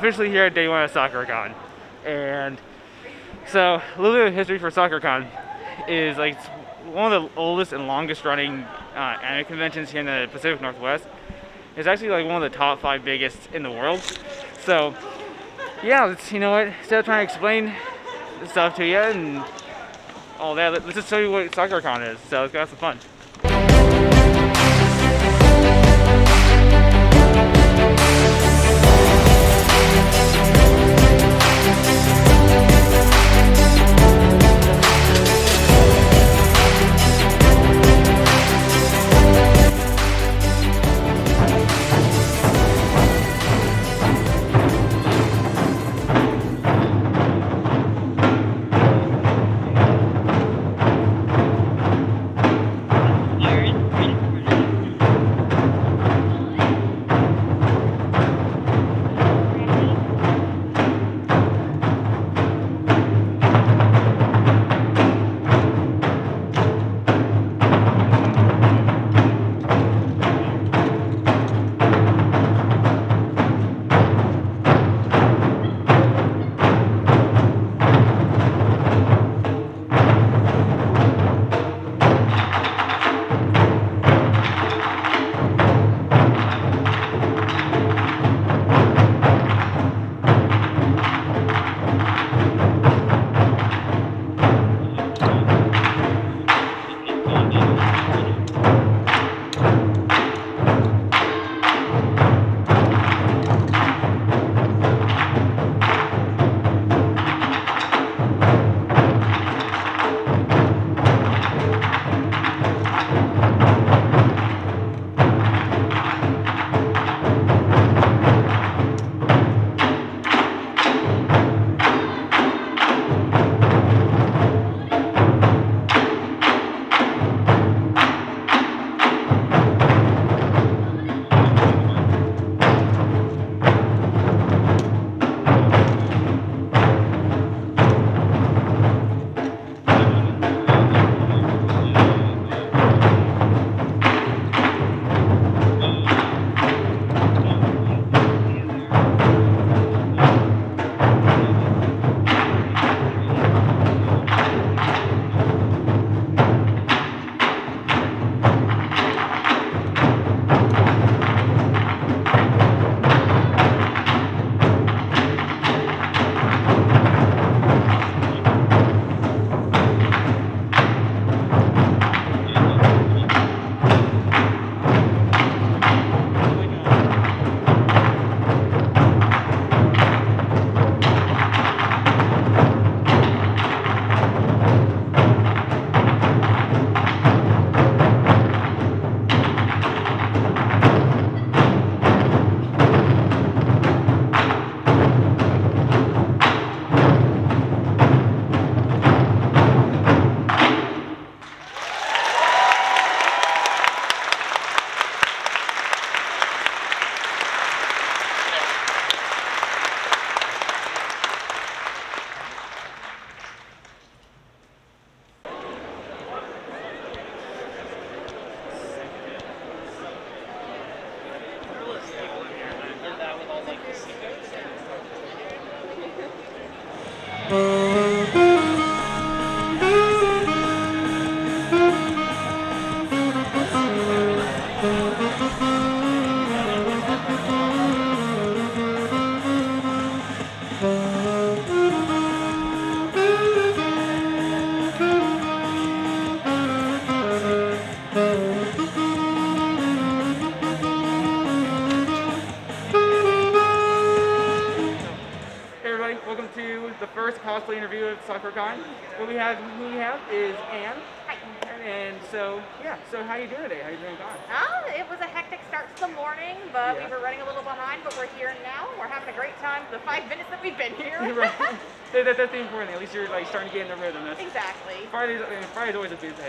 officially here at Day 1 of SakuraCon. And so, a little bit of history for SakuraCon is like it's one of the oldest and longest running anime conventions here in the Pacific Northwest. It's actually like one of the top 5 biggest in the world. So, yeah, you know what, instead of trying to explain the stuff to you and all that, let's just show you what SakuraCon is. So, let's go have some fun. Welcome to the first cosplay interview of Sakura Con. Who we have is Anne. Hi. And so, yeah, so how you doing today? How you doing, Con? It was a hectic start to the morning, but we were running a little behind, but we're here now. We're having a great time for the 5 minutes that we've been here. Right. That's the important thing. At least you're like starting to get in the rhythm. Exactly. Friday's always a busy day,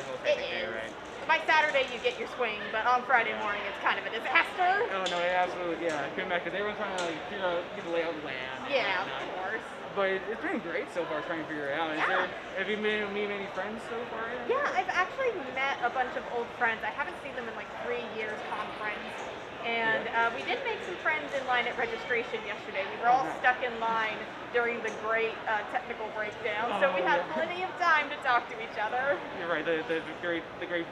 right? By Saturday you get your swing, but on Friday morning it's kind of a disaster. Oh no, absolutely, yeah. I couldn't imagine because everyone's trying to like figure out, get the layout of the land. Yeah, of course. But it's been great so far trying to figure it out. Have you made many friends so far? Yeah, I've actually met a bunch of old friends. I haven't seen them in like 3 years, con friends. And we did make some friends in line at registration yesterday. We were all stuck in line during the great technical breakdown, so we had plenty of time to talk to each other. You're right, the great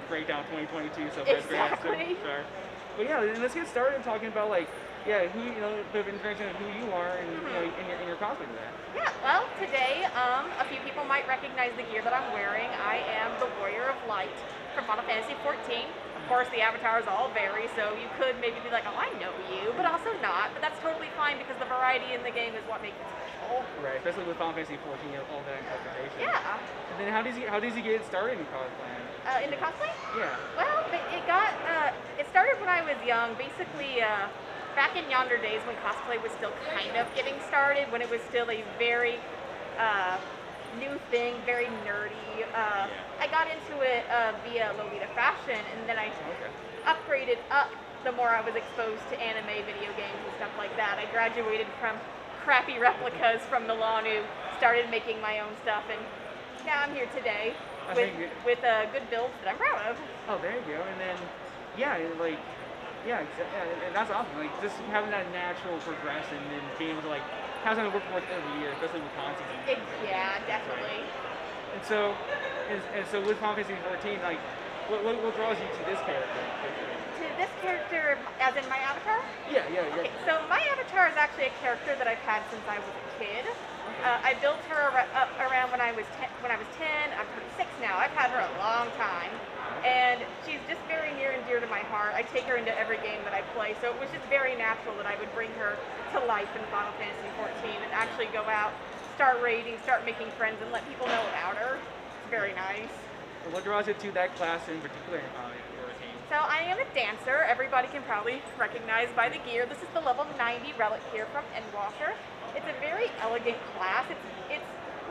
breakdown 2022. So exactly. Sure. But yeah, let's get started talking about like, who the introduction of who you are and in your cosplay today. Yeah, well, today a few people might recognize the gear that I'm wearing. I am the Warrior of Light from Final Fantasy 14. Of course, the avatars all vary, so you could maybe be like, oh, I know you, but also not. But that's totally fine because the variety in the game is what makes it special. Right, especially with Final Fantasy 14, you have all that interpretation. Yeah. And then how does he get started in cosplay? Into cosplay? Yeah. Well, it started when I was young. Basically, back in yonder days when cosplay was still kind of getting started, when it was still a very new thing, very nerdy. I got into it via Lolita Fashion, and then I upgraded up the more I was exposed to anime, video games, and stuff like that. I graduated from crappy replicas from Milano, started making my own stuff, and now I'm here today with good builds that I'm proud of. Oh, there you go. And then, and that's awesome. Like just having that natural progression and being able to like have something to work for every year, especially with con season. Yeah, definitely. And so with Final Fantasy 14, like, what draws you to this character? To this character, as in my avatar? Yeah. Okay, so my avatar is actually a character that I've had since I was a kid. I built her around when I was 10. I'm 26 now. I've had her a long time, and she's just very near and dear to my heart. I take her into every game that I play, so it was just very natural that I would bring her to life in Final Fantasy 14 and actually go out, start raiding, start making friends, and let people know about her. It's very nice. What draws you to that class in particular in Final Fantasy 14? So I am a dancer. Everybody can probably recognize by the gear. This is the level 90 relic gear from Endwalker. It's a very elegant class. It's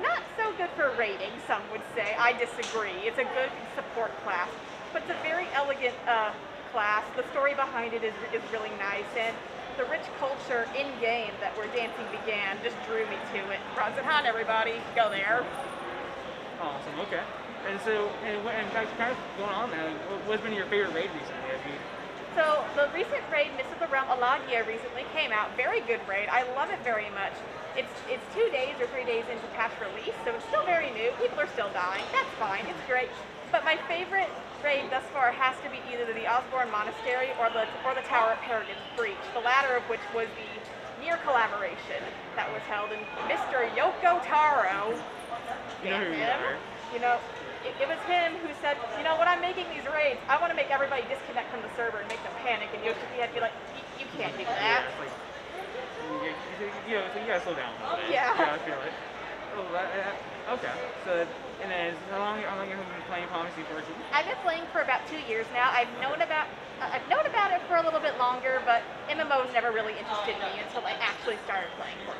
not so good for raiding, some would say. I disagree. It's a good support class, but it's a very elegant class. The story behind it is really nice, and the rich culture in-game that where dancing began just drew me to it. Bronson, everybody, go there. Awesome, okay. And so, and kind of going on now, what's been your favorite raid recently? So the recent raid, Mists of the Realm Alagia, recently came out. Very good raid. I love it very much. It's 2 days or 3 days into patch release, so it's still very new. People are still dying. That's fine. It's great. But my favorite raid thus far has to be either the Osborne Monastery or the Tower of Paragon's Breach. The latter of which was the near collaboration that was held in Mr. Yoko Taro. You know who you are. You know, it was him who said, you know, when I'm making these raids, I want to make everybody disconnect from the server and make them panic, and Yoshiki had to be like, you can't do that. Yeah, it's like, so you gotta slow down a little bit. Yeah. I feel it. Okay. So, and then how long have you been playing Final Fantasy 14? I've been playing for about 2 years now. I've known about it for a little bit longer, but MMOs never really interested me until I actually started playing 14.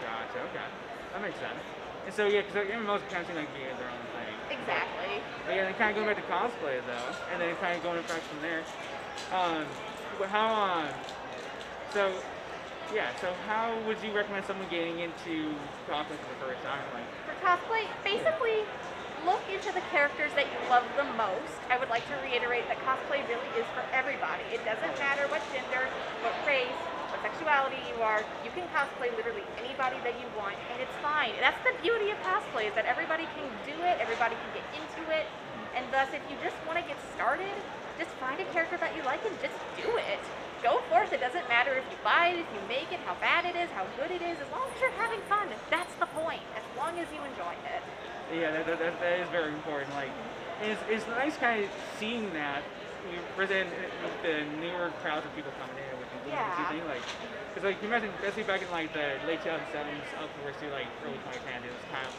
Gotcha, okay. That makes sense. And so, yeah, because MMOs kind of seem like being their own thing. Exactly. But yeah, then kind of going back to cosplay, though, and then kind of going back from there. So how would you recommend someone getting into cosplay for the first time? Like, for cosplay, basically, look into the characters that you love the most. I would like to reiterate that cosplay really is for everybody. It doesn't matter what gender, what race, what sexuality you are. You can cosplay literally anybody that you want, and it's fine. That's the beauty of cosplay, is that everybody can do it, everybody can get into it, and thus, if you just want to get started, just find a character that you like and just do it. Go forth. It doesn't matter if you buy it, if you make it, how bad it is, how good it is, as long as you're having fun. That's the point, as long as you enjoy it. Yeah, that is very important. Like, it's nice kind of seeing that present the newer crowds of people coming in with the thing. Like, because like you imagine, especially back in like the late 2007s upwards to like early 2010s, it was kind of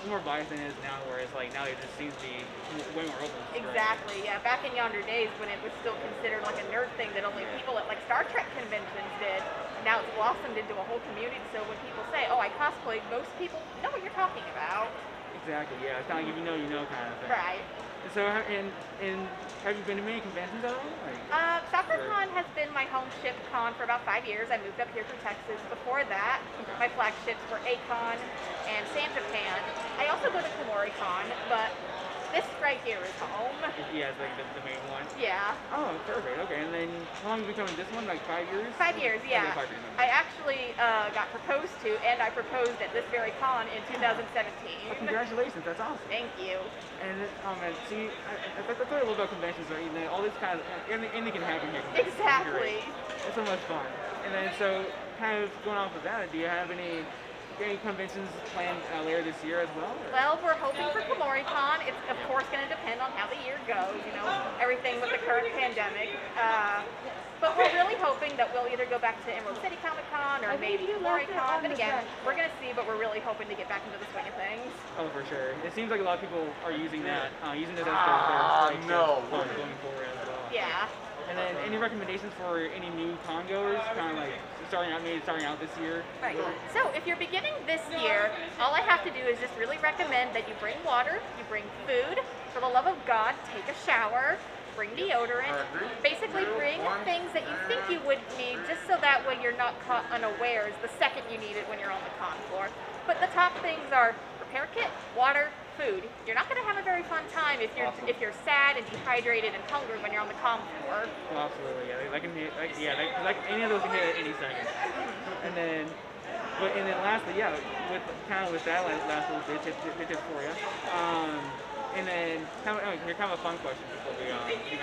more biased than it is now, whereas like now it just seems to be way more open. Exactly, yeah. Back in yonder days when it was still considered like a nerd thing that only people at like Star Trek conventions did, now it's blossomed into a whole community, so when people say, oh, I cosplayed, most people know what you're talking about. Exactly, yeah. It's kind of like if you know kind of thing. Right. So, and have you been to many conventions at all? Sakura Con has been my home ship con for about 5 years. I moved up here from Texas. Before that, my flagships were A-Con and Sam Japan. I also go to Komori Con, but this right here is home. Yeah, it's like the main one. Yeah. Oh, perfect. Okay, and then how long have you been coming this one? Like 5 years? 5 years, yeah. Okay, 5 years. I actually got proposed to, and I proposed at this very con in 2017. Oh, congratulations, that's awesome. Thank you. And see, that's what I love about conventions, right? You know, all this kind of, anything can happen here. Exactly. It's so much fun. And then, so, kind of going off of that, do you have any conventions planned later this year as well? Or? Well, we're hoping for Con. It's, of course, going to depend on how the year goes, you know, everything with the current pandemic. But we're really hoping that we'll either go back to Emerald City Comic Con or maybe Con. But again, we're going to see, but we're really hoping to get back into the swing of things. Oh, for sure. It seems like a lot of people are using that, using this as their going forward as well. Yeah. And then any recommendations for any new con goers, kind of like starting out this year? Right. So if you're beginning this year, all I have to do is just really recommend that you bring water, you bring food. For the love of God, take a shower, bring deodorant. Basically bring things that you think you would need just so that way you're not caught unawares the second you need it when you're on the con floor. But the top things are repair kit, water, food. You're not going to have a very fun time if you're sad and dehydrated and hungry when you're on the com floor. Well, absolutely, yeah. Like any of those can hit at any second. And then lastly, yeah, with that last little bit tip for you. And then here's kind of a fun question before we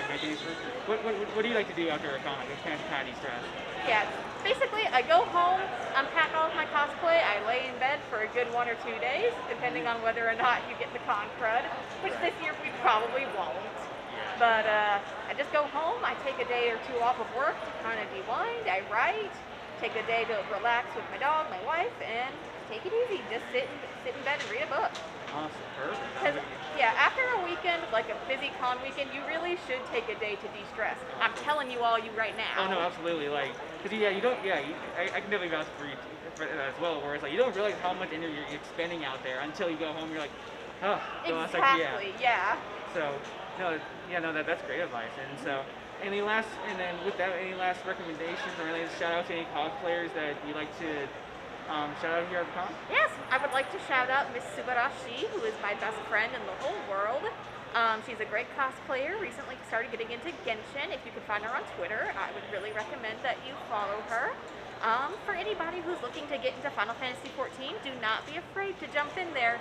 mention these. What do you like to do after a con? It's kind of de-stress. Yeah, basically I go home, unpack all of my cosplay, I lay in bed for a good 1 or 2 days, depending on whether or not you get the con crud, which this year we probably won't. But I just go home, I take a day or two off of work to kind of de-wind, I write, take a day to relax with my dog, my wife, and take it easy. Just sit in bed and read a book. Awesome, perfect. Because, yeah, after a weekend, like a busy con weekend, you really should take a day to de-stress. I'm telling you right now. Oh no, absolutely. Like, because I can definitely vouch for you for that as well. Where it's like you don't realize how much energy you're expending out there until you go home. You're like, oh, exactly, yeah. So, that's great advice. And so, any last recommendations or any shout out to any cosplayers that you like to shout out here at the con? Yes, I would like to shout out Miss Subarashi, who is my best friend in the whole world. She's a great cosplayer, recently started getting into Genshin. If you can find her on Twitter, I would really recommend that you follow her. For anybody who's looking to get into Final Fantasy XIV, do not be afraid to jump in there.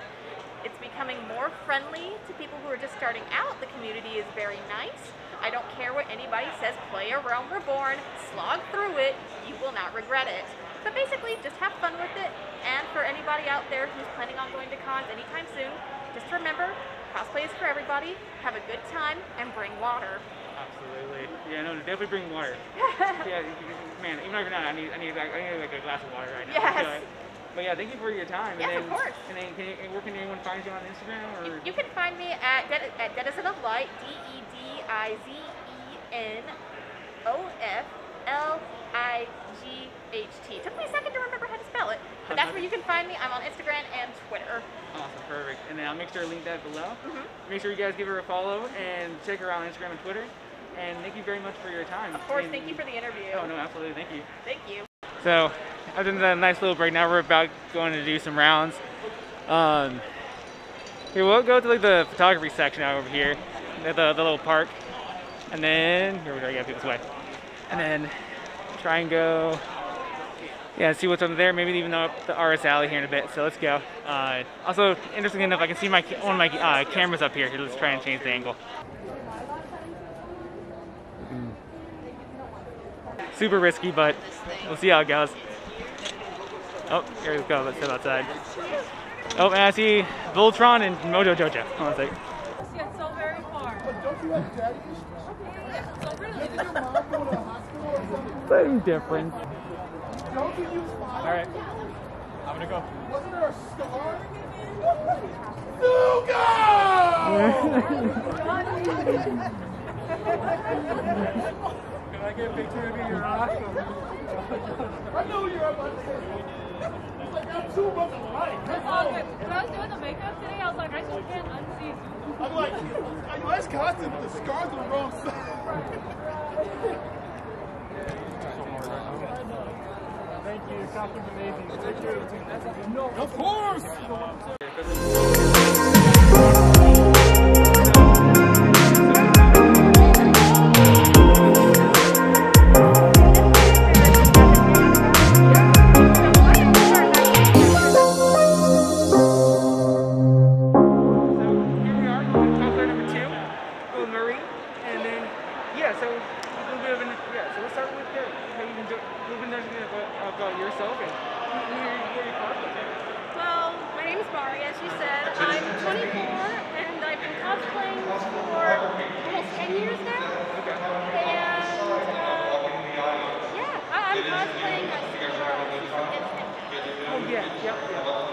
It's becoming more friendly to people who are just starting out. The community is very nice. I don't care what anybody says, play a Realm Reborn, slog through it, you will not regret it. But basically, just have fun with it, and for anybody out there who's planning on going to cons anytime soon, just remember, cosplay is for everybody, have a good time, and bring water. Absolutely. Yeah, no, definitely bring water. Yeah, man, even if you're not, I need like a glass of water right now. Yes. But yeah, thank you for your time. Yes, and then, of course. And then, where can anyone find you on Instagram? Or? You can find me at Denizen of Light, DEDIZENOFLIGHT. Took me a second to remember how to spell it, but that's where you can find me. I'm on Instagram and Twitter. Awesome, perfect. And then I'll make sure to link that below. Make sure you guys give her a follow and check her out on Instagram and Twitter. And thank you very much for your time. Of course, thank you for the interview. Oh no, absolutely, thank you. Thank you. So, other than that nice little break, now we're about going to do some rounds. Here, we'll go to like the photography section out over here, at the little park. And then, here we go, yeah, this way. And then try and go, yeah, see what's over there, maybe even up the RS Alley here in a bit, so let's go. Also, interestingly enough, I can see one of my cameras up here. Here, let's try and change the angle. Super risky, but we'll see how it goes. Oh, here we go. Let's head outside. Oh, and I see Voltron and Mojo Jojo. Hold on a second. It's so very far. But don't you have daddy issues? Yeah, so really. Did your mom go to the hospital or something? Same difference. Don't you use fire? Alright. I'm gonna go. Wasn't there a scar? Can I get a picture of you? You're awesome. I know you're about to say. It's like I'm too much alike. It's all good. When I was doing the makeup today, I was like, I just can't unsee you. I'm like, nice costume, but the scar's on the wrong side. Thank you. Costume's amazing. Thank you. Of course!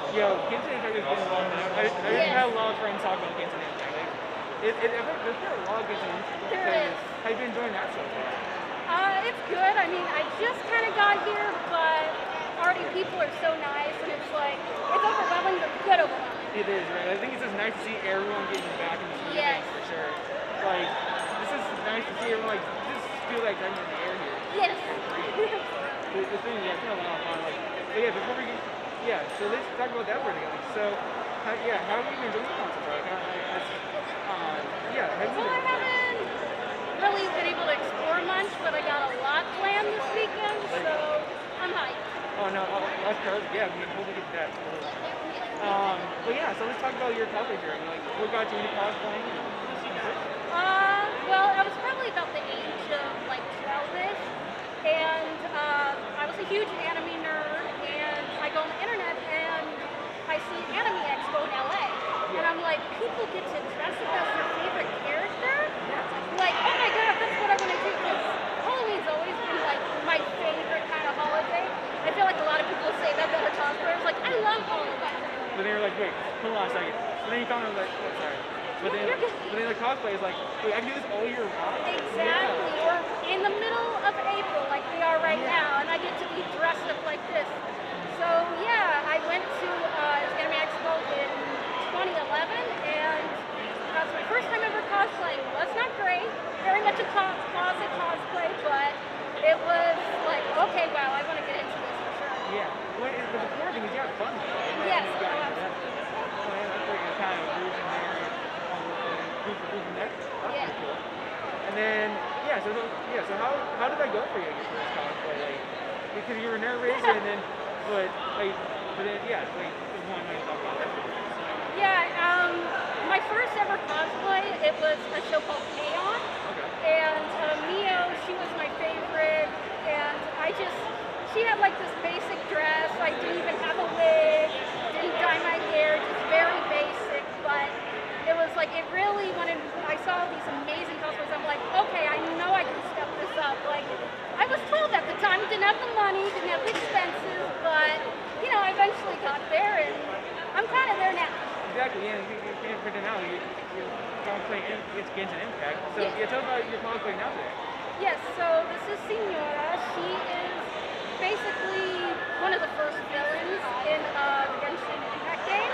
Yo, Genshin Impact has been long enough. I've had a lot of friends talk about Genshin Impact. Like, there's been a lot of Genshin Impact. There is. How you been enjoying that so far? It's good. I mean, I just kind of got here, but already people are so nice, and it's like, it's overwhelming, but good overwhelming. It is, right? I think it's just nice to see everyone getting back into the Yes. for sure. Like, this is nice to see everyone, like, just feel like I'm in the air here. Yes. It's been a lot of fun. Like, but yeah, before we get, so let's talk about that for a second. So, how have you been doing the concert? Like, how have you Well, I haven't really been able to explore much, but I got a lot planned this weekend, so I'm hyped. Oh no, that's perfect. Yeah, we'll look at that. But yeah, so let's talk about your cosplay journey. Like, what got you into cosplaying? Well, I was probably about the age of like 12-ish, and I was a huge anime nerd, and I go on the internet and I see Anime Expo in LA, and I'm like, people get to dress up as their favorite character? Like, oh my god, that's what I want to do, because Halloween's always been like my favorite kind of holiday. I feel like a lot of people say that are cosplayers, like, I love Halloween. But then you're like, wait, hold on a second. And then you found out like, oh, sorry. But then the cosplay is like, wait, I can do this all year round? Exactly. Yeah. Or in the middle of April, like we are right now, and I get to be dressed up like this. So yeah, I went to Anime Expo in 2011, and that was my first time ever cosplaying. It was not great, very much a closet cosplay, but it was like, okay, wow, I want to get into this for sure. Yeah. Well, but the important thing is you have fun. Yes. Kind of group in there, group in there. That's cool. And then, so how did that go for you at your first cosplay? Like, because you were nervous, and then, but then, just one minute talk about that. Yeah, my first ever cosplay, it was a show called K-On! Okay. And Mio, she was my favorite, and she had like this basic dress, I didn't even have a wig, didn't dye my hair, just very basic, but it was like, it really, when I saw these amazing cosplays, I'm like, okay, I know I can step this up. Like, I was 12 at the time, didn't have the money, didn't have the expenses, but, you know, I eventually got there, and I'm kind of there now. Exactly, yeah, you're pretty now, you're cosplaying against Genshin Impact. So, tell us about your cosplay now today. Yes, so this is Senora. She is basically one of the first villains in the Genshin Impact game.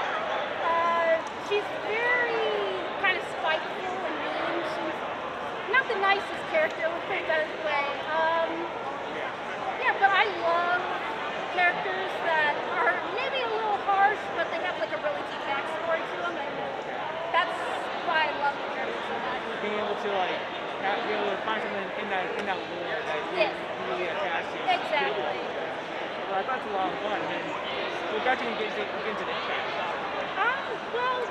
She's very kind of spiteful and mean. She's not the nicest character, let's put it that way. But I love characters that are maybe a little harsh, but they have like a really deep backstory to them, and that's why I love the character so much. Being able to like be able to find something in that lore that you really attach to. Exactly. Well, I thought it's a lot of fun. I mean, what got you into Impact? Well,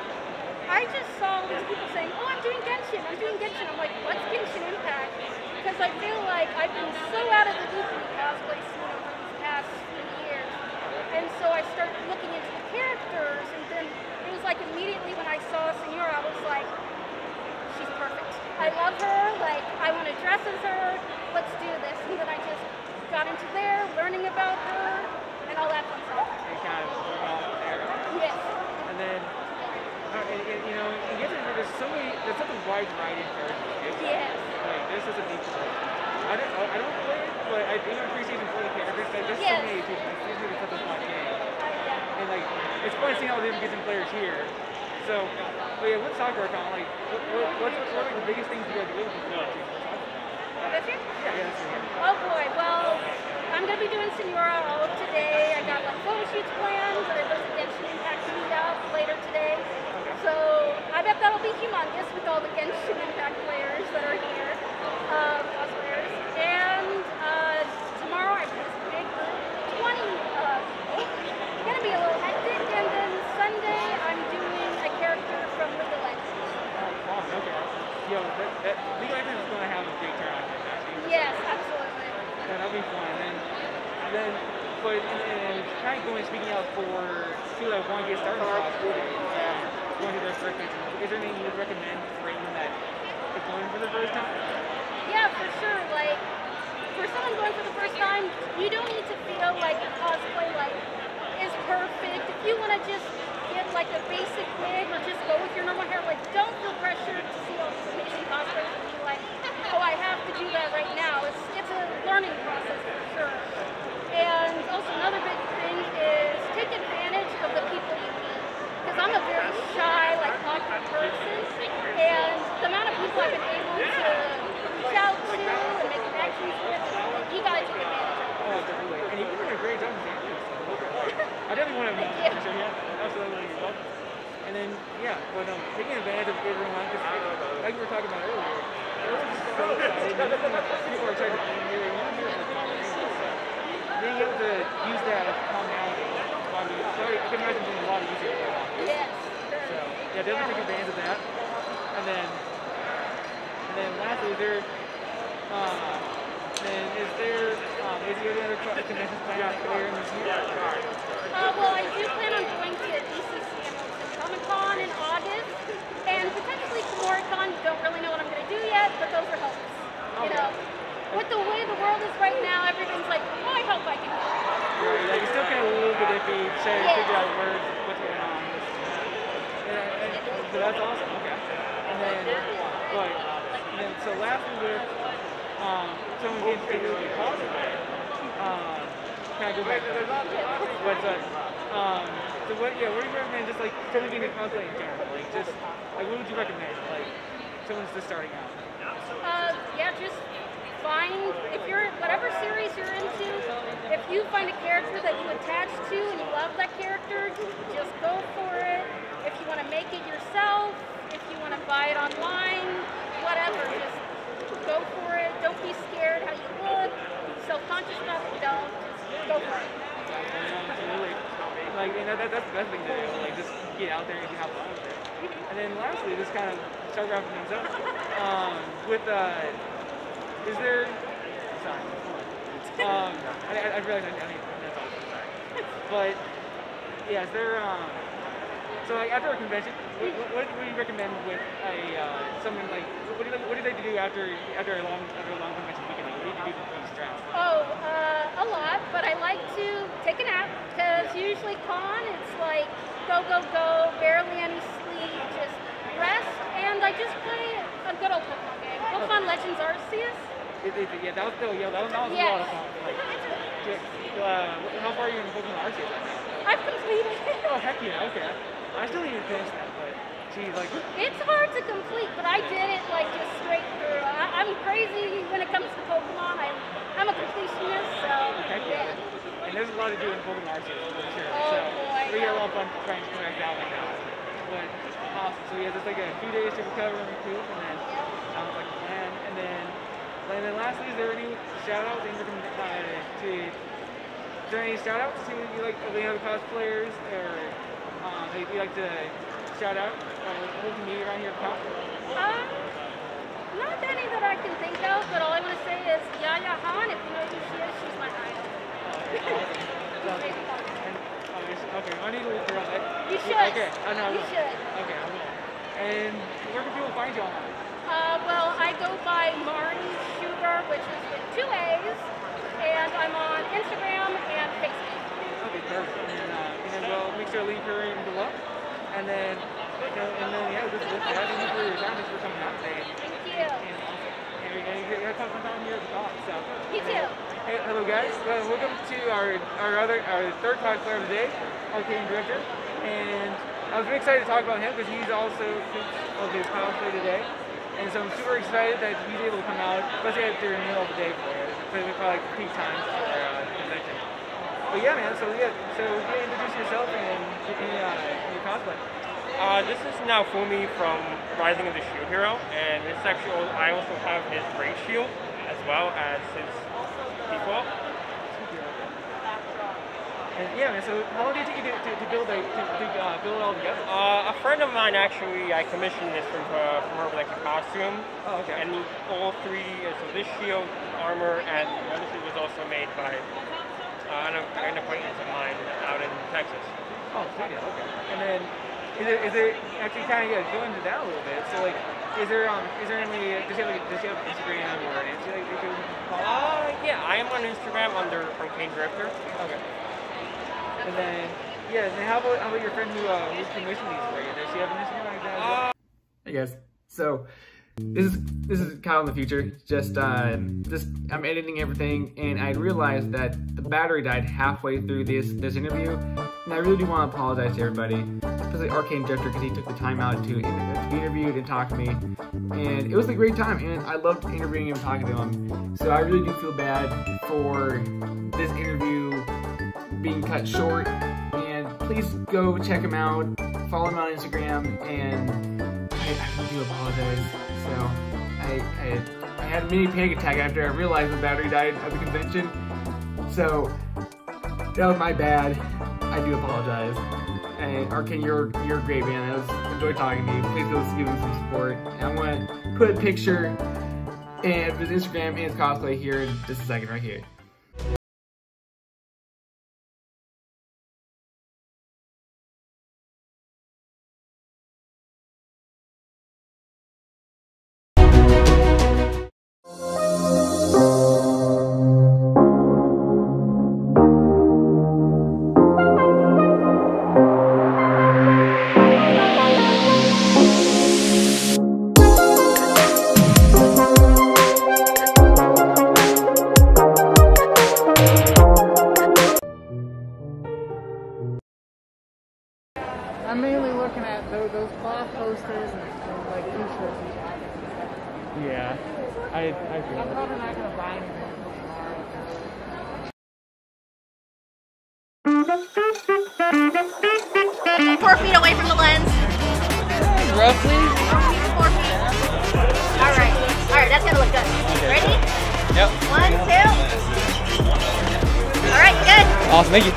I just saw these people saying, oh, I'm doing Genshin. I'm like, what's Genshin Impact? Because I feel like I've been so out of the loop in the cosplay scene over these past few years. And so I started looking into the characters, and then it was like immediately when I saw Senora, I was like, she's perfect. I love her, like, I want to dress as her, let's do this. And then I just got into there, learning about her, and all that fun stuff. And kind of there. Yes. And then, you know, in Genshin, there's such a wide variety of characters. Yes. Like, there's such a deep story. I don't play it, but I think I'm appreciating for the characters. Like, there's so many people. It's usually such a fun game. And like, it's fun seeing all the different Genshin players here. So, but yeah, with SakuraCon, like, what are the biggest things you guys are looking forward to? This year? Yeah, this year. Oh boy, well, I'm going to be doing Senora all of today. I got like photo shoots planned. There's a Genshin Impact meetup later today. So I bet that'll be humongous with all the Genshin Impact players that are here, cosplayers. And tomorrow I have this big group, 20 people. It's going to be a little hectic. And then Sunday I'm doing a character from League of Legends. Oh, awesome. Okay. Yo, League of Legends is going to have a big turnout. Yes, absolutely. Yeah, that'll be fun. And then, but kind of speaking out for people that want to get started in cosplay, going to their first picture, is there anything you would recommend for anyone that is going for the first time? Yeah, for sure. Like, for someone going for the first time, you don't need to feel like your cosplay like is perfect. If you want to just get like a basic wig or just go with your normal hair, like don't feel pressured to see all these amazing cosplayers and be like, oh, I have to do that right now. It's a learning process for sure. And also another big thing is take advantage of the people you meet. Because I'm a very shy, like awkward person, and the amount of people I've been able to reach out to and make connections with, you gotta take advantage of it. Oh, definitely. And you're doing a great job with dancing. I definitely want to show you. Absolutely. And then, yeah, but taking advantage of everyone, just like we were talking about earlier, everyone's just so excited. People are excited to be here. Being able to use that commonality, I can imagine doing a lot of use of it. Yes. So, yeah, definitely take advantage of that. And then lastly, is there any other conventions planned out there in this year? Well, I do plan on going to DCC and Comic-Con in August, and potentially ChuckDez. Don't really know what I'm going to do yet, but those are hopes. You know, with the way the world is right now, everything's like, oh, I hope I can do it. Right, like it's still kind of a little bit iffy, trying to figure out what's going on. So that's awesome. Okay. And then so lastly with someone getting to do cosplay, kind of go back to what's so what do you recommend, just like someone getting into cosplay in general, like just like what would you recommend, like someone's just starting out? Yeah, just find, if you're, whatever series you're into, if you find a character that you attach to and you love that character, just go for it. If you want to make it yourself, if you want to buy it online, whatever, just go for it. Don't be scared how you look. Self-conscious about it, don't. Just go for it. Absolutely. Like, you know, that's the best thing to do. Like, just get out there and have fun with it. And then lastly, just kind of start wrapping things up. Is there? Sorry. I realize I need that's all. Sorry. But yeah, is there? So like after a convention, what do you recommend with someone like? What do they do after a long convention weekend? Like, what do you do to stress? Oh, a lot, but I like to take a nap because usually con it's like go, barely any sleep, just rest, and I just play a good old Pokemon game. Pokemon Legends Arceus. Yeah, that was a lot of fun. Like, how far are you in Pokemon Arceus right now? I've completed it. Oh heck yeah, okay. I still need to finish that, but geez, like it's hard to complete, but I did it like just straight through. I'm crazy when it comes to Pokemon. I'm a completionist, so heck yeah. And there's a lot to do in Pokemon Arceus for sure. Oh So boy. we get a lot of fun trying to connect out like that. But awesome. So yeah, just like a few days to recover and recoup, and then sounds like a plan. And then lastly, is there any shout outs? Is there any shout outs to like any other cosplayers or that you'd like to shout out who can meet around here at Con? Not any that I can think of, but all I want to say is Yaya Han. If you know who she is, she's my idol. Okay, I need to look her up. You should. Okay, I know. You should. Okay, I will. And where can people find you online? Well, I go by Martin Sugar, which is with 2 A's, and I'm on Instagram and Facebook. Okay, perfect. And then we'll make sure to leave her in below. And then yeah, this is thank you for your time. Thanks for coming out today. Thank you. And you got to talk some time here at the talk. So. You too. Hey, hello guys. Welcome to our third cosplayer of the day, Arcane Drifter. And I was really excited to talk about him because he's also of his cosplay today. And so I'm super excited that he's able to come out, especially after in the middle of the day for it. It's probably like peak time for the convention. But yeah, man. So introduce yourself and give me your cosplay. This is Naofumi from Rising of the Shield Hero, and this actually I also have his raid shield as well as his default. And yeah, man. So how long did it take you to build it all together? A friend of mine actually, I commissioned this from her like a costume. Oh, okay. And all 3D. So this shield, armor, and the other shield was also made by an acquaintance of mine out in Texas. Oh, sweet. Okay. And then is there actually kind of go into that a little bit? So like, is there any does he have Instagram or anything? Yeah, I am on Instagram under Arcane Drifter. Okay. And then Yeah, and how about your friend who commissioned these for you? Does she have an Instagram like that as well? Hey guys, so this is Kyle in the future. Just I'm editing everything, and I realized that the battery died halfway through this interview, and I really do want to apologize to everybody, especially Arcane Drifter, because he took the time out to be interviewed and talk to me, and it was a great time, and I loved interviewing him and talking to him. So I really do feel bad for this interview being cut short, and please go check him out, follow him on Instagram, and I do apologize. So I had a mini panic attack after I realized the battery died at the convention. So that was my bad. I do apologize. And Arcane, you're great, man. I enjoyed talking to you. Please go give him some support. And I'm gonna put a picture of his Instagram and his cosplay here in just a second, right here. I'm mainly looking at those cloth posters and like t-shirts and stuff. Yeah, I feel I'm it. probably not gonna buy anything until tomorrow. 4 feet away from the lens. Roughly? 4 feet. Alright. Alright, that's gonna look good. Ready? Yep. 1, 2. Alright, good. Awesome, thank you.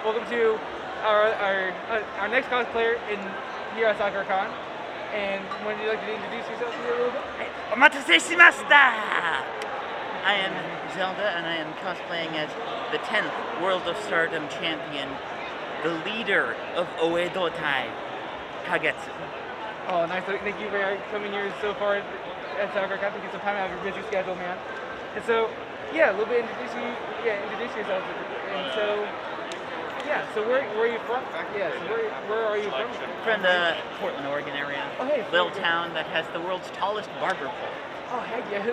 Welcome to our next cosplayer here at SakuraCon. And would you like to introduce yourself here a little bit? Omatase shimashita! I am Zelda, and I am cosplaying as the 10th World of Stardom champion, the leader of Oedo-tai, Kagetsu. Oh, nice. Thank you for coming here so far at SakuraCon. Taking some time out of your busy schedule, man. And so, yeah, a little bit introduce yourself. And so, yeah, so where are you from? Yeah, so where are you from? From the Portland, Oregon area. Oh, hey, little town that has the world's tallest barber pole. Oh, heck yeah.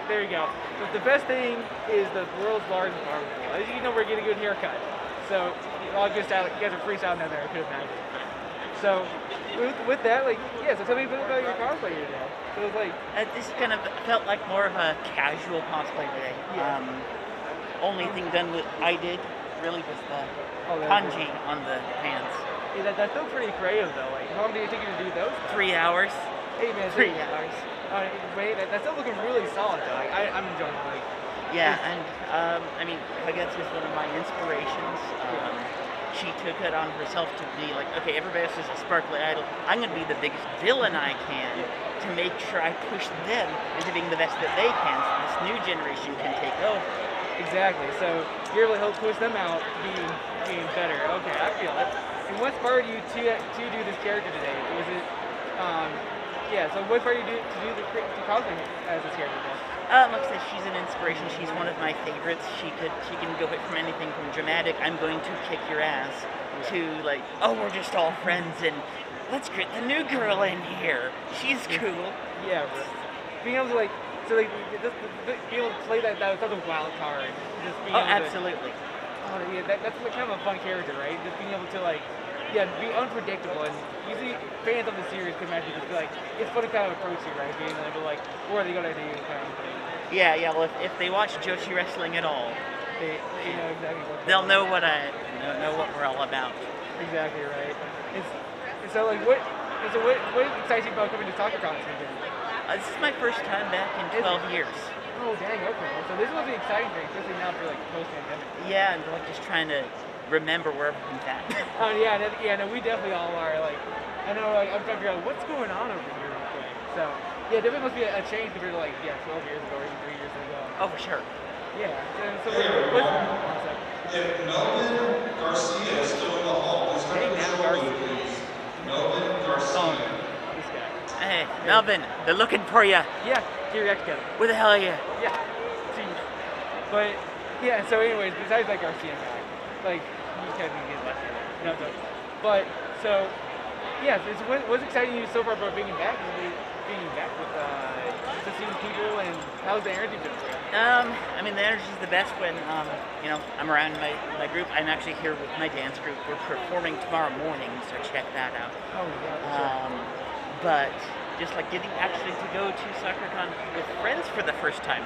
There you go. But the best thing is the world's largest barber pole. As you know, we're getting a good haircut. So, all good style. You guys are freestyling down there, I could imagine. So, with that, like, yeah, so tell me a bit about your cosplay here today. So it was like... This kind of felt like more of a casual cosplay today. Yeah. Only thing done with I did really was the kanji on the pants. Yeah, that's still pretty creative though. Like, how long did it take you to do those? 3 hours. Hey man, 3 hours. Wait, that's still looking really solid though. Like, I'm enjoying it. Like, yeah, and I mean, Kagetsu is one of my inspirations. She took it on herself to be like, okay, everybody else is a sparkly idol. I'm going to be the biggest villain I can to make sure I push them into being the best that they can, so this new generation can take over. Exactly. So you're able to help push them out, being better. Okay, I feel it. And what inspired you to do this character today? Was it, yeah? So what inspired you to cosplay as this character today? Like I said, she's an inspiration. She's one of my favorites. She can go from anything from dramatic, I'm going to kick your ass, to like, oh, we're just all friends and let's get the new girl in here. She's cool. Yeah, bro. Being able to like. So like, just be able to play that sort of wild card. Just being able absolutely. Oh yeah, that's kind of a fun character, right? Just being able to like, yeah, be unpredictable. And usually fans of the series can imagine just be like, it's fun to kind of approach you, right? Being able to like, what are they gonna do, kind of thing. Yeah, yeah. Well, if they watch Joshi Wrestling at all, they know exactly what they'll know what we're all about. Exactly right. So like what excites you about coming to SakuraCon this weekend? This is my first time back in 12 years. Oh dang, okay. So this must be exciting for you, especially now for like post-pandemic. Yeah, and like just trying to remember where everything's at. Oh yeah, no, we definitely all are. Like, I know, like I'm trying to figure out what's going on over here. So yeah, definitely must be a change compared to like 12 years ago or even 3 years ago. Oh, for sure. Yeah. So what's If Melvin Garcia is still in the hall, please come to the show, please. Melvin Garcia. this guy. Hey, Melvin, they're looking for you. Yeah, get your act together. Where the hell are you? Yeah. See. But yeah, so anyways, besides that Garcia guy, like he can't even get left here. No, but so yeah, so what's exciting you so far about being back? Being back with to seeing people, and how's the energy been for you? I mean, the energy's the best when you know, I'm around my group. I'm actually here with my dance group. We're performing tomorrow morning, so check that out. Oh yeah. Sure. But just like getting actually to go to SakuraCon with friends for the first time.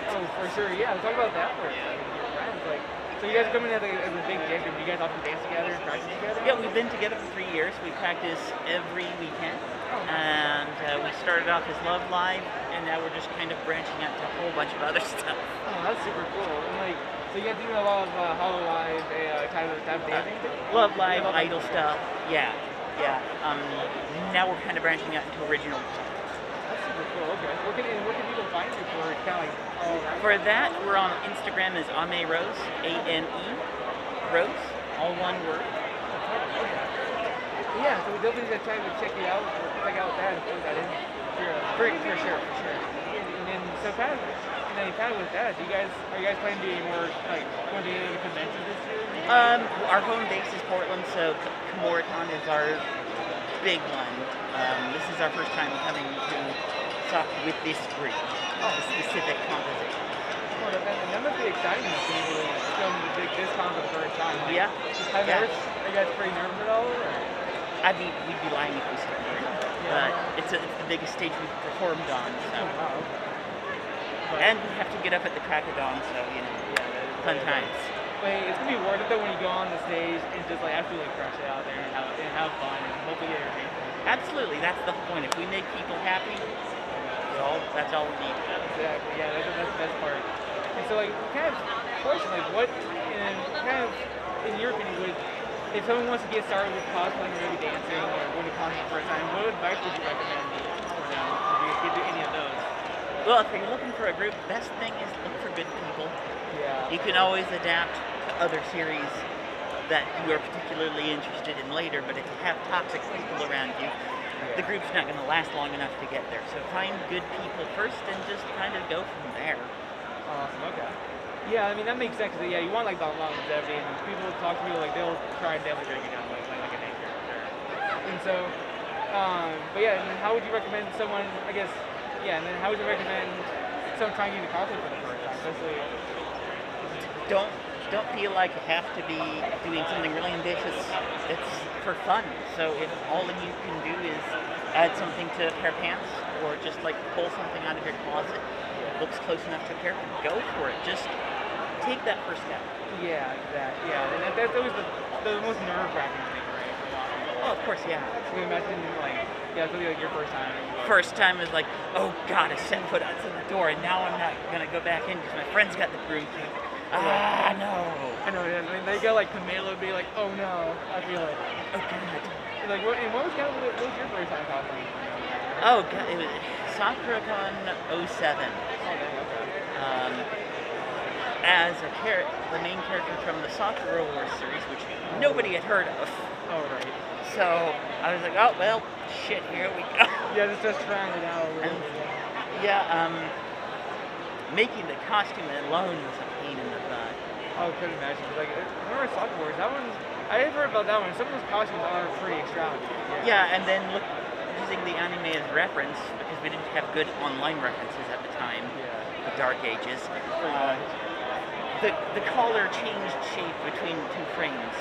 Oh, for sure. Yeah, talk about that for you. Your friends, like, so you guys come in as a big dance group. You guys often dance together and practice together? Yeah, we've been together for 3 years. We practice every weekend. And we started off as Love Live, and now we're just kind of branching out to a whole bunch of other stuff. Oh, that's super cool. And like, so you guys do a lot of Hollow Live, type of dancing? Love Live, Idol stuff. Yeah, yeah. Now we're kind of branching out into original stuff. That's super cool. Okay. What can people find you for? Kind of like all around? For that, we're on Instagram as Ame Rose, A-N-E, Rose, all one word. Yeah, so we definitely gonna try to check you out, check out that and put that in. For sure. And then so kind of with that, are you guys planning to be more like going to any conventions this year? Our home base is Portland, so SakuraCon is our big one. This is our first time coming to talk with this group, a specific composition. Oh, that must be exciting to be able to film this con for the first time. Like, yeah. Are you guys pretty nervous at all? Or? I mean, we'd be lying if we said we weren't. But it's the biggest stage we've performed on, so. Oh, wow. And we have to get up at the crack of dawn, so, you know, fun times. But it's going to be worth it, though, when you go on the stage and just, like, absolutely crush it out there and have fun and hopefully get entertained. Absolutely, that's the whole point. If we make people happy, that's all we need. Exactly, yeah, that's the best part. And so, like, kind of question, like, what, in your opinion, if someone wants to get started with cosplaying or maybe dancing or going to concert for the first time, what advice would you recommend for them if you do any of those? Well, if you're looking for a group, the best thing is look for good people. Yeah. You can always adapt to other series that you are particularly interested in later, but if you have toxic people around you, the group's not going to last long enough to get there. So find good people first and just kind of go from there. Awesome, okay. Yeah, I mean, that makes sense, because, yeah, you want, like, the longevity, and people talk to you, like, they'll try and definitely break it down, like an anchor. And so, but yeah, and then how would you recommend someone, I guess, and then how would you recommend someone trying to get into cosplay for the first time, especially? Don't feel like you have to be doing something really ambitious. It's for fun. So if all that you can do is add something to a pair of pants, or just, like, pull something out of your closet, looks close enough to a pair, go for it. Just take that first step. Yeah, exactly. Yeah, and that's always the most nerve-wracking thing, right? Oh, of course, yeah. So you imagine, like, it's gonna be like your first time. First time is like, oh God, I set foot outside the door, and now I'm not gonna go back in because my friend's got the broom key. No. I know. I mean, they go like Camila would be like, oh no. I feel like, oh God. Like, what was your first time cosplaying? Oh God, it was SakuraCon 07. As the main character from the Sakura Wars series, which nobody had heard of. Oh, right. So I was like, oh well, shit, here we go. Yeah, just trying it out a little bit. Yeah, making the costume alone was a pain in the butt. Oh, I couldn't imagine. Like, remember Sakura Wars? That one, I had heard about that one. Some of those costumes are pretty extravagant. Yeah, and then using the anime as reference, because we didn't have good online references at the time, the Dark Ages. The collar changed shape between 2 frames.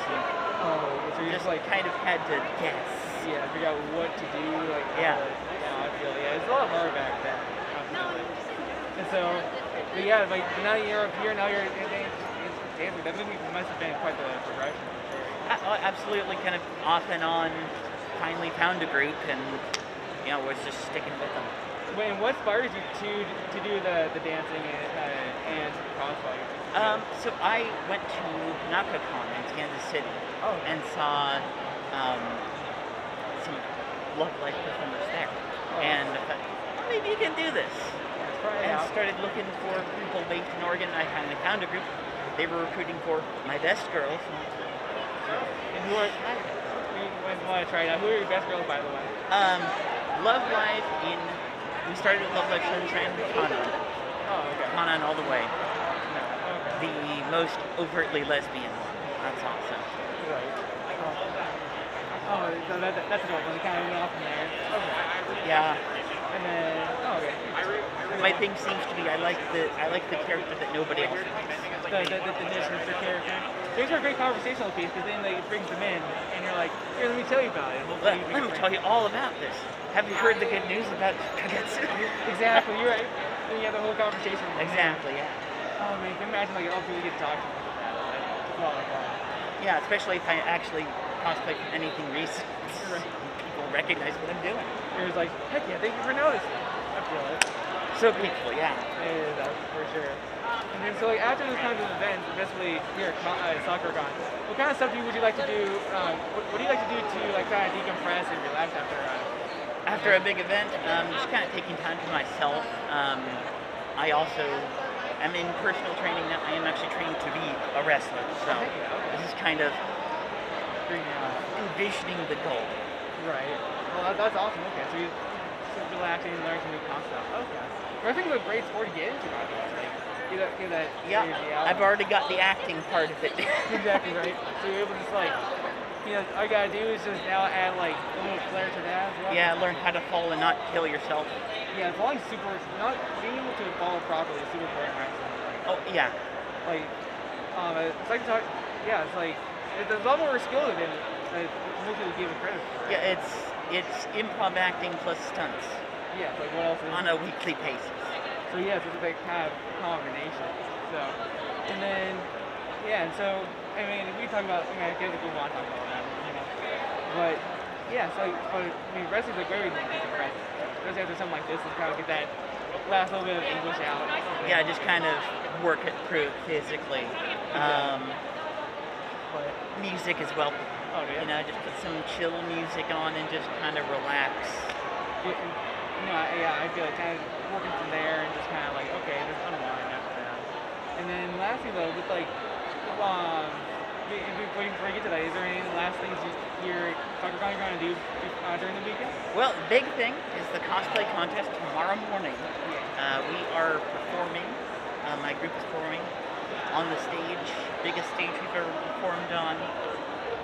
Oh, so you just like kind of had to guess. Yeah, figure out what to do. Like, yeah. I feel it's a lot harder back then. And so, but yeah, like now you're up here, now you're dancing. That movie must have been quite the progression. Absolutely, kind of off and on. Finally found a group, and you know, was just sticking with them. And what inspires you to do the dancing and cosplay? So I went to Sakura Con in Kansas City and saw some Love Life performers there, and I thought, well, maybe you can do this. And started looking for people based in Oregon. I finally found a group. They were recruiting for my best girls. And who are? I want to try it out. Who are your best girls, by the way? Love Life we started with Love Life Sunshine and Kanan. Oh, okay. Kanan all the way. No, okay. The most overtly lesbian one. That's awesome. Right. Oh, so that's a good one. Kind of went off from there. Okay. Yeah. And then, okay. My thing seems to be I like the character that nobody else likes. The Disney character. These are a great conversational piece because then it brings them in, and you're like, here, let me tell you about it. Let me tell you all about this. Have you heard the good news about ChuckDez? Exactly, you're right. Then you have the whole conversation. Exactly, yeah. Oh man, you can imagine like all people get to talk to them. It's a lot of fun. Yeah, especially if I actually cosplay for anything recent. Right. People recognize what I'm doing. It was like, heck yeah, thank you for noticing. I feel it. So grateful, yeah. Yeah, that's for sure. And then so like after this kind of event, especially here at SakuraCon, what kind of stuff would you like to do? What do you like to do to like kind of decompress and relax after a big event? Just kind of taking time to myself. I also am in personal training now. I am actually trained to be a wrestler. So this is kind of envisioning the goal. Right. Well, that's awesome. Okay, so you're relaxing and learning some new concepts. Okay. Wrestling's a great sport to get into, by the way. I've already got the acting part of it. Exactly right. So you're able to just like, all you gotta do is just now add like a little flair to that as well. Yeah, learn how to fall and not kill yourself. Yeah, falling being able to fall properly is super important, right? Oh yeah. Like, it's like it's like there's a lot more skill than most people give it credit for. Yeah, it's improv acting plus stunts. Yeah, like what else is on a weekly basis. So yeah, it's like kind of combination. So, and then, and so, I mean, we talk about, I guess we want to talk about that, but yeah, so, wrestling's like very decompressed. Especially after something like this, to kind of get that last little bit of English out. Yeah, just kind of work it through physically. But music as well. Oh, yeah. Just put some chill music on and just kind of relax. I feel like kind of working from there and just kind of like, okay, just unwind after that. And then lastly though, with like, before you get to that, is there any last things you're going to do during the weekend? Well, big thing is the cosplay contest tomorrow morning. We are performing, my group is performing on the stage, biggest stage we've ever performed on.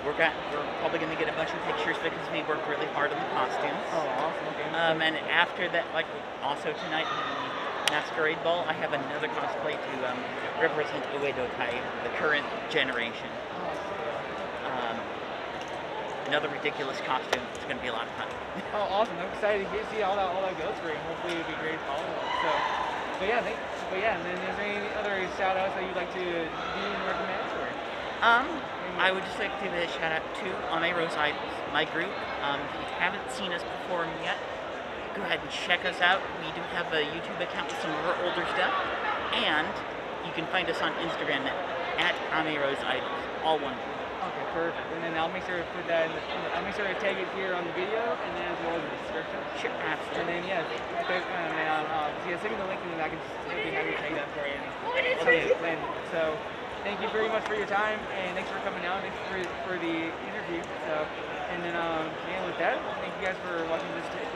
We're probably going to get a bunch of pictures because we worked really hard on the costumes. Oh, awesome. Okay. And after that, like also tonight, Masquerade Ball, I have another cosplay to represent Uedo Tai, the current generation. Another ridiculous costume. It's going to be a lot of fun. Oh, awesome. I'm excited to see all that goes for you. Hopefully it'll be great follow-up. So, and then is there any other shout-outs that you'd like to do and recommend? I would just like to give a shout out to Ame Rose Idols, my group. If you haven't seen us perform yet, go ahead and check us out. We do have a YouTube account with some of our older stuff, and you can find us on Instagram at Ame Rose Idols, all one. Okay, perfect. And then I'll make sure to put that I'll make sure to tag it here on the video, and then as well as the description. Sure, absolutely. And then send me the link, and then I can simply have you tag that for you. So. Thank you very much for your time, and thanks for coming out. Thanks for the interview. So, and then, with that, thank you guys for watching this tape.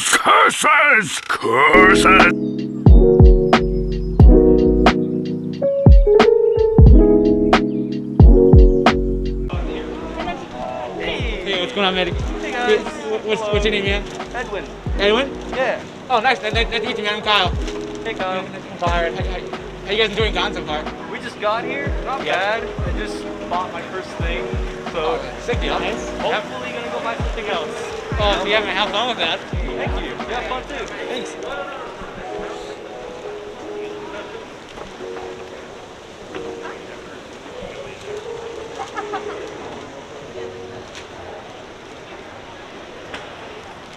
Curses! Curses! Hey, what's going on, Medic? Hey guys. What's your name, man? Edwin. Edwin? Yeah. Oh, nice to meet you, man. I'm Kyle. Hey Kyle. I'm Byron. How you guys enjoying Con so far? We just got here. Not bad. I just bought my first thing. So sick deal. Nice. Hopefully gonna go buy something else. Oh, you haven't have fun with that. Thank you. You have fun too. Thanks.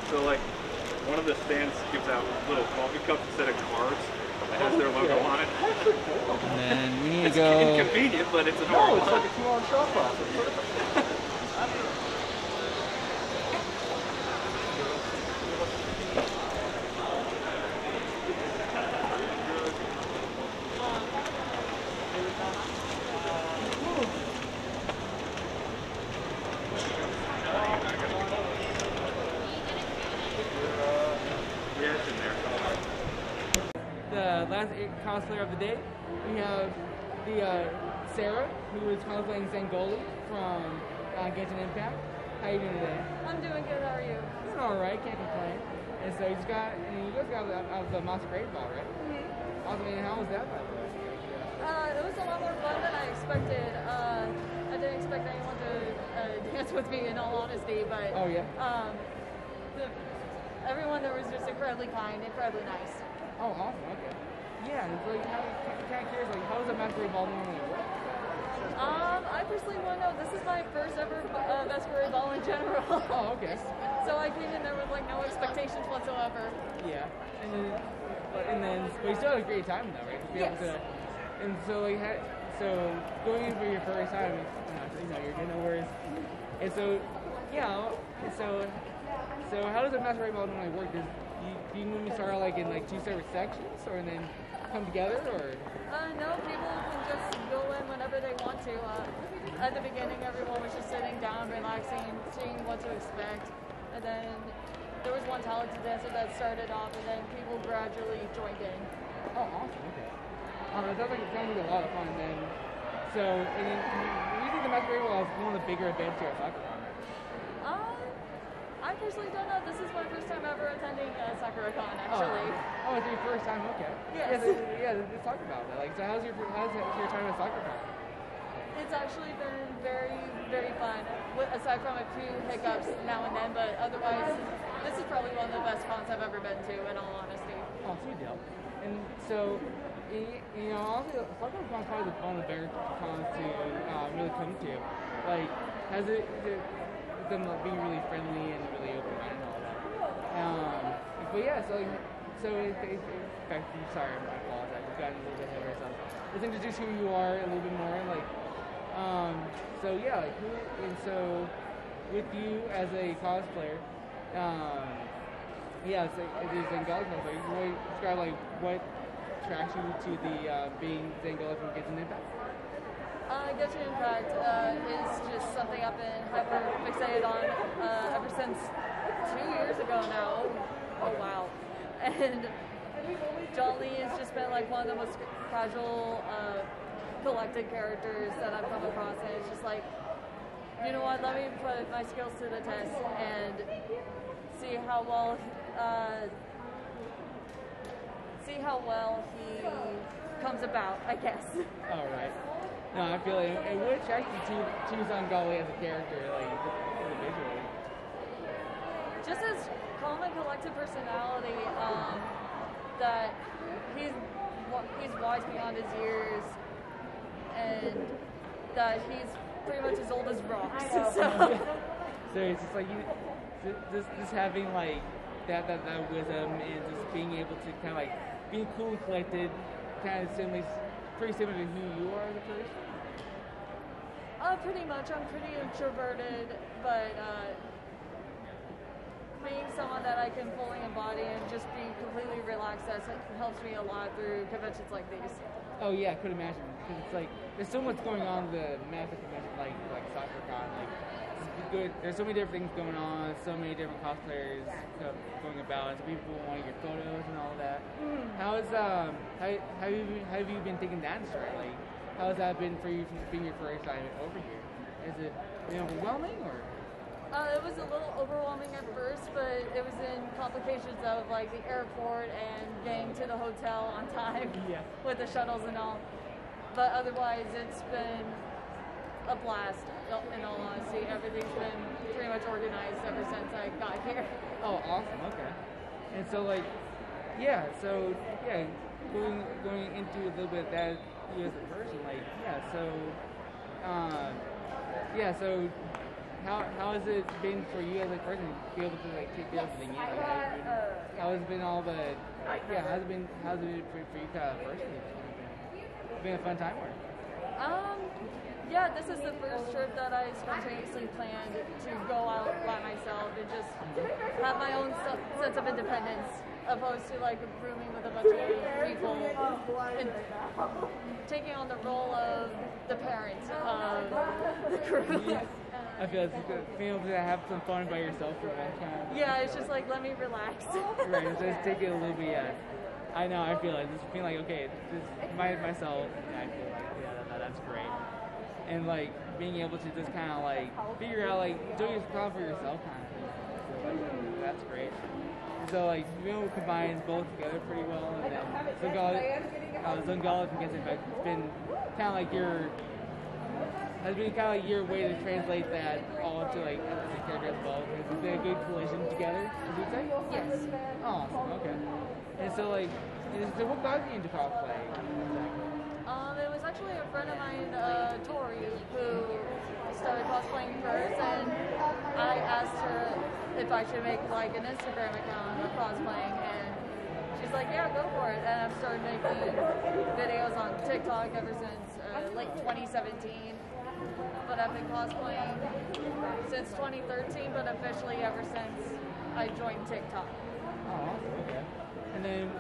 So like, one of the stands gives out little coffee cups instead of cards that has their logo on it. And then we need to It's go. inconvenient, but it's adorable. No, it's like a 2-hour shot process. The last cosplayer of the day, we have the Sarah, who is cosplaying Zangoli from Genshin Impact. How you doing today? I'm doing good. How are you? Doing all right, can't complain. And so you guys got out of the Masquerade Ball, right? Mm-hmm. Awesome. And how was that, by the way? It was a lot more fun than I expected. I didn't expect anyone to dance with me, in all honesty, but oh yeah. Everyone there was just incredibly kind, incredibly nice. Oh, awesome. Okay. Yeah, it's like kind of curious. Like, how does a Masquerade Ball normally work? I personally want to know. This is my first ever Masquerade Ball in general. Oh, okay. So I came in there with like no expectations whatsoever. Yeah, and then but you still had a great time though, right? To be able to, and so like so going in for your first time, you're getting no worries. And so yeah, so how does a Masquerade Ball normally work? Do you normally start out like in like two separate sections, or then come together, or? No, people can just go in whenever they want to. At the beginning, everyone was just sitting down, relaxing, seeing what to expect. And then there was one talented dancer that started off, and then people gradually joined in. Oh, awesome. Okay. It sounds like it's going to be a lot of fun. Then, so, and then you think the Masquerade Ball is one of the bigger events here at SakuraCon? I personally don't know. This is my first time ever attending Sakura Con, actually. Oh, it's your first time? Okay. Yes. Let's talk about that. Like, so how's your time at SakuraCon? It's actually been very, very fun. Aside from a few hiccups now and then, but otherwise, this is probably one of the best cons I've ever been to, in all honesty. Oh, sweet deal. And so, honestly, SakuraCon is probably one of the better cons to really come to. Like, has it them being really friendly and really open-minded and all that. But yeah, so in fact, sorry, I apologize. We've gotten a little bit ahead of ourselves. Let's introduce who you are a little bit more. Like, so yeah, like so with you as a cosplayer, yeah, so it is Zangola cosplayer. Can you describe like what attracts you to the being Zangola from Genshin Impact? Genshin Impact is just something I've been hyper fixated on ever since 2 years ago now. Oh wow. And John Lee has just been like one of the most casual, collected characters that I've come across, and it's just like, you know what, let me put my skills to the test and see how well he comes about, I guess. All right. No, I feel like, and what attracts you to Zangali as a character, like, individually? Just his calm and collected personality, that he's wise beyond his years, and that he's pretty much as old as rocks. So it's just like just having like that wisdom and just being able to kind of like being cool and collected, kind of pretty similar to who you are as a person. Pretty much. I'm pretty introverted, but being someone that I can fully embody and just be completely relaxed, that helps me a lot through conventions like these. Oh yeah, I could imagine, because it's like there's so much going on the massive convention like SakuraCon, like good. There's so many different things going on. So many different cosplayers going about. And so people want to get photos and all of that. How's how have you been taking that in stride? Like, how has that been for you from being your first time over here? Is it overwhelming or? It was a little overwhelming at first, but it was in complications of like the airport and getting to the hotel on time with the shuttles and all. But otherwise, it's been a blast. In all honesty, everything's been pretty much organized ever since I got here. Oh, awesome. Okay. And so going into a little bit of that you as a person, so how has it been for you as a person to be able to take everything in? How has it been how's it been for you personally? It's been a fun time or? Yeah, this is the first trip that I spontaneously planned to go out by myself and just have my own sense of independence, opposed to rooming with a bunch of people and taking on the role of the parent of the crew. I feel it's good being able to have some fun by yourself for one time. Yeah, it's just let me relax. Right, just take it a little bit. I know. I feel just being okay, just myself. I feel that's great. And being able to just kind of figure out do your stuff for yourself kind of thing. So that's great. So you combines both together pretty well. And then Zungala, I guess it's been kind of your way to translate that all into as a character as well. It's been a good collision together, as you say. Yes. Awesome. Okay. And so so what got you into cosplay? It was actually a friend of mine, Tori, who started cosplaying first, and I asked her if I should make an Instagram account of cosplaying, and she's like, yeah, go for it. And I've started making videos on TikTok ever since late 2017, but I've been cosplaying since 2013, but officially ever since I joined TikTok. Oh, awesome. Okay. And then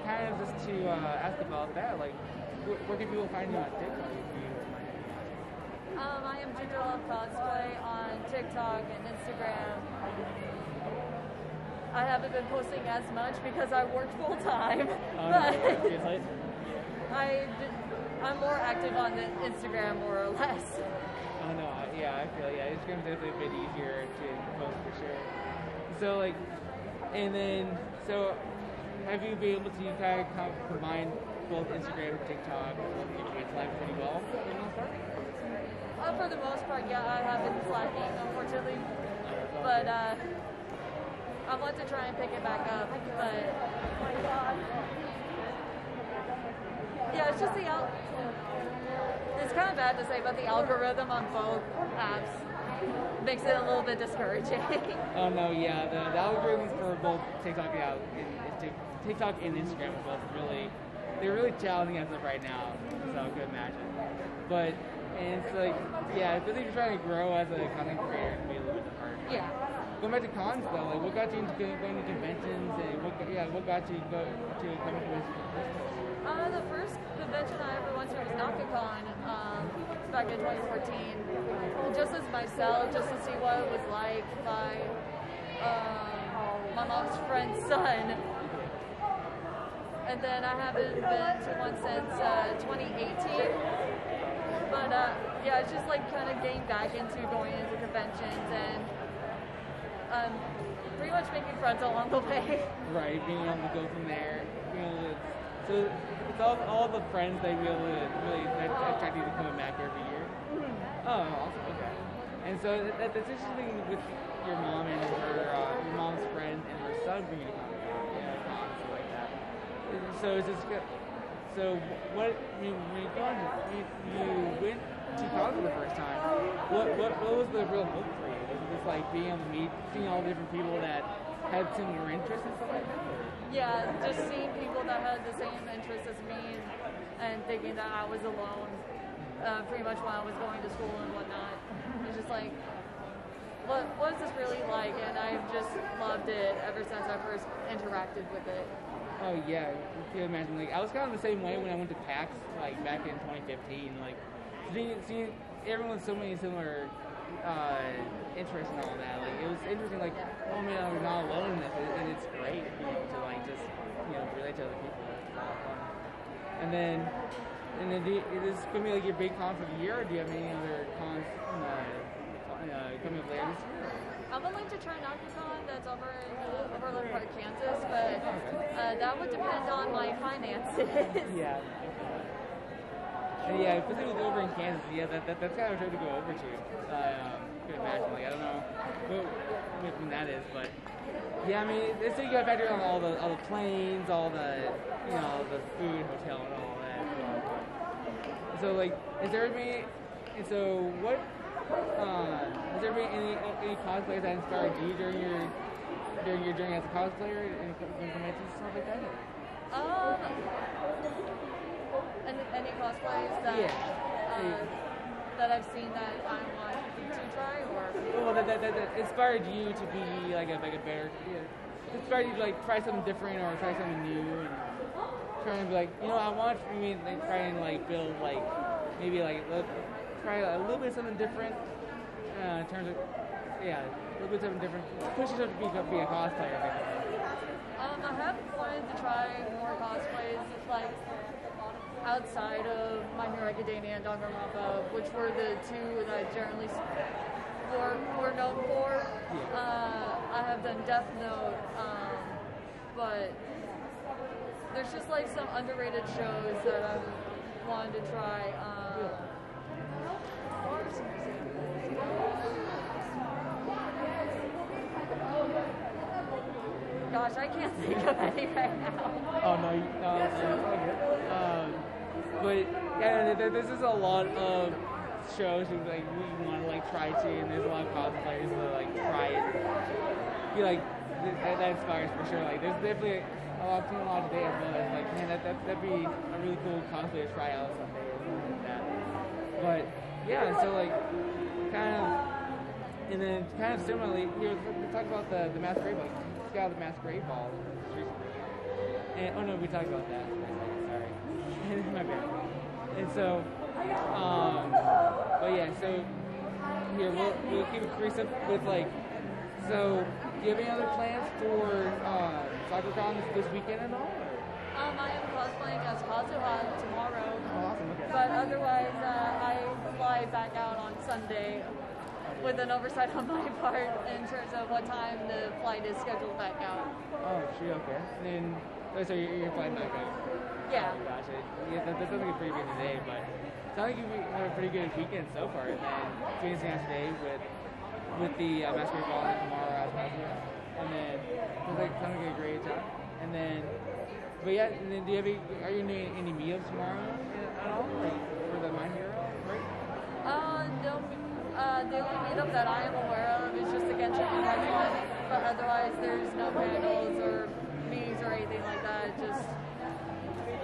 kind of just to ask about that, where can people find you on TikTok? I am Ginger Love Cosplay on TikTok and Instagram. I haven't been posting as much because I work full time, but I'm more active on the Instagram more or less. Oh no, I feel Instagram's definitely a bit easier to post for sure. So have you been able to kind of combine both Instagram and TikTok with life pretty well for the most part? For the most part, yeah, I have been slacking, unfortunately. But I want to try and pick it back up. But yeah, it's just it's kind of bad to say, but the algorithm on both apps makes it a little bit discouraging. Oh no, yeah, the algorithms for both TikTok and Instagram are both they're really challenging as of right now, so I could imagine. But it's I feel you're trying to grow as a content creator, it'd be a little bit hard. Yeah. Going back to cons though, what got you into going to conventions, and what got you to coming to this? The first convention I ever went to was Con back in 2014, just as myself, just to see what it was like by my mom's friend's son. And then I haven't been to one since 2018. But it's just kind of getting back into going into conventions and pretty much making friends along the way. Right, being able to go from there. So it's all the friends that really attract you to coming back every year. Mm-hmm. Oh, awesome. Okay. And so that's interesting with your mom and your mom's friend and her son bringing you to come back. Like that. So it's just good. So when you went to college for the first time, what was the real hope for you? Was it just being able to seeing all the different people that had similar interests and stuff like that? Yeah, just seeing people that had the same interests as me and thinking that I was alone pretty much when I was going to school and whatnot. It's just what is this really like? And I've just loved it ever since I first interacted with it. Oh yeah, you can imagine. I was kind of the same way when I went to PAX, back in 2015. Seeing everyone with so many similar interest in all that. Like, it was interesting, like, oh man, I'm not alone in this, and it's great, you know, to like just, you know, relate to other people. It's a lot of fun. And then is this going to be like your big con for the year, or do you have any other cons coming up later this year? I would like to try NakuCon that's over in Overland Park, Kansas, but that would depend on my finances. Yeah. And yeah, because it was over in Kansas, yeah, that's kind of hard to go over to. Could imagine, like, I don't know when that is, but yeah, I mean, it's so you got to factor in all the planes, all the, you know, the food, hotel, and all that. So like, has there been any cosplayers that inspired you during your journey as a cosplayer and conventions and stuff like that? Any cosplays that that I've seen that I want to try, or well, that inspired you to be like a better, inspired you to like try something different or try something new and try and be like, you know, like try and like build like maybe like try a little bit of something different in terms of a little bit of something different, push yourself to be a cosplayer. I have wanted to try more cosplays, like outside of My Hero Academia and Danganronpa, which were the two that I generally were known for. I have done Death Note, but there's just like some underrated shows that I wanted to try. Gosh, I can't think of any right now. Oh no. But yeah, this is a lot of shows who like we want to like try to, and there's a lot of cosplayers to like try it. Be like that inspires for sure. Like there's definitely a lot today as well. It's like, man, that'd be a really cool cosplay to try out someday or something like that. But yeah, so like and then kind of similarly, here let's talk about the masquerade ball. You got the masquerade ball recently. And oh no, we talked about that. Sorry, my bad. And so, but yeah, so here we'll keep it brief with like. So, do you have any other plans for SakuraCon this weekend at all? I am cosplaying as Kazuha tomorrow. Oh, awesome. Okay. But otherwise, I fly back out on Sunday with an oversight on my part in terms of what time the flight is scheduled back out. Oh, sure, okay. And then, so you're flying back out? Yeah. Oh, gotcha. Yeah, that sounds like a pretty good day, but it sounds like you had a pretty good weekend so far. And then finishing out today with the masquerade ball tomorrow as well. And then sounds like a great job. And then, but yeah, and then are you doing any meetups tomorrow at all, like for the My Hero, right? No. The only meetup that I am aware of is just the Genshin Impact one, but otherwise there's no panels or meetings or anything like that. Just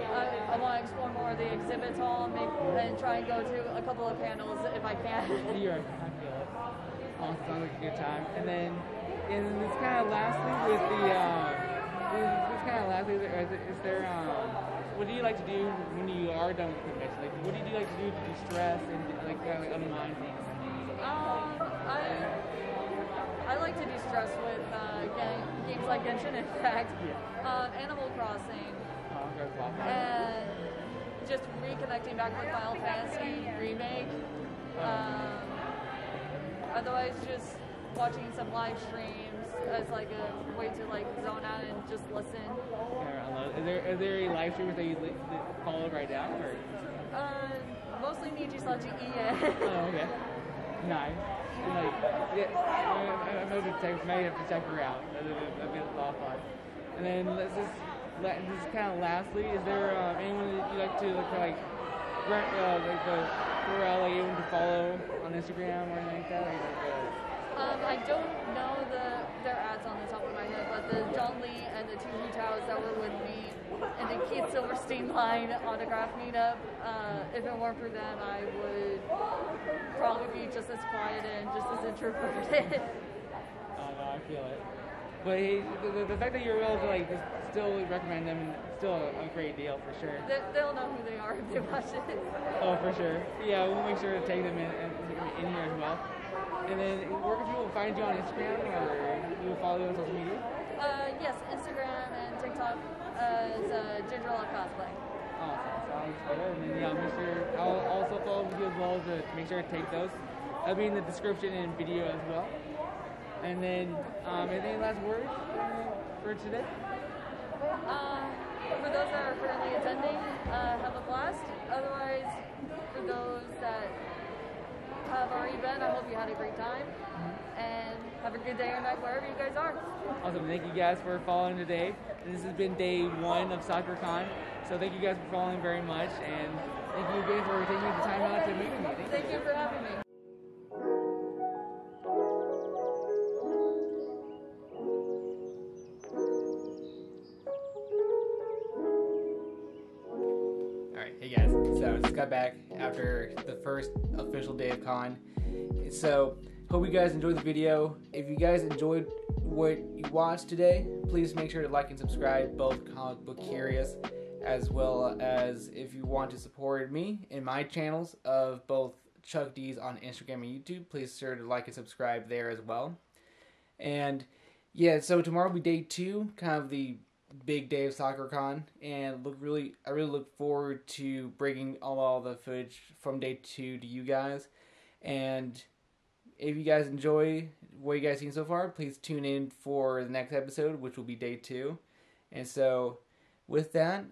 I want to explore more of the exhibit hall and try and go to a couple of panels if I can. You're right. I feel it. Awesome. Sounds like a good time. And then this kind of lastly with is there what do you like to do when you are done with the convention? Like, what do you like to do to de-stress and like kind of like unwind things? I like to de-stress with games like Genshin Impact, Animal Crossing, and just reconnecting back with Final Fantasy Remake. Otherwise, just watching some live streams as like a way to like zone out and just listen. Are there any live streamers that you follow right now? Or? Mostly Niji/Ian. Oh, okay. Nice. Like, yeah, I might have to check her out. That'd be a lot of fun. And then just kind of lastly, is there anyone that you like to anyone to follow on Instagram or anything like that? I don't know their ads on the top of my head, but the John Lee and the two Hutaos that were with me in the Keith Silverstein line autograph meetup, if it weren't for them, I would probably be just as quiet and just as introverted. Oh no, I feel it. But hey, the fact that you're able to like just still recommend them is still a great deal for sure. They'll know who they are if they watch it. Oh, for sure. Yeah, we'll make sure to take them in here as well. And then where can people find you on Instagram or you follow you on social media? Yes, Instagram and TikTok is Ginger Love Cosplay. Awesome. Sounds good. And then yeah, make sure I'll also follow with you as well to make sure to take those. That'll be in the description and video as well. And then any last words for today? For those that are currently attending, have a blast. Otherwise, for those that have already been, I hope you had a great time. And have a good day or night wherever you guys are. Awesome. Thank you guys for following today. This has been day 1 of SakuraCon. So thank you guys for following very much. And thank you again for taking the time out to meet with me. Thank you for having me. Alright, hey guys, so I just got back after the first official day of con. So, hope you guys enjoyed the video. If you guys enjoyed what you watched today, please make sure to like and subscribe, both Comic Book Curious, as well as if you want to support me in my channels of both ChuckDez on Instagram and YouTube, please sure to like and subscribe there as well. And yeah, so tomorrow will be day 2, kind of the big day of SakuraCon, and I really look forward to bringing all the footage from day 2 to you guys. And if you guys enjoy what you guys seen so far, please tune in for the next episode, which will be day 2. And so with that,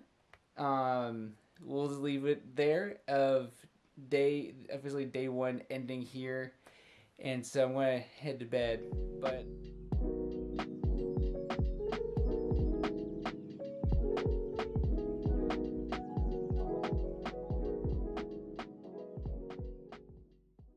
we'll just leave it there of officially day 1 ending here. And so I'm going to head to bed, but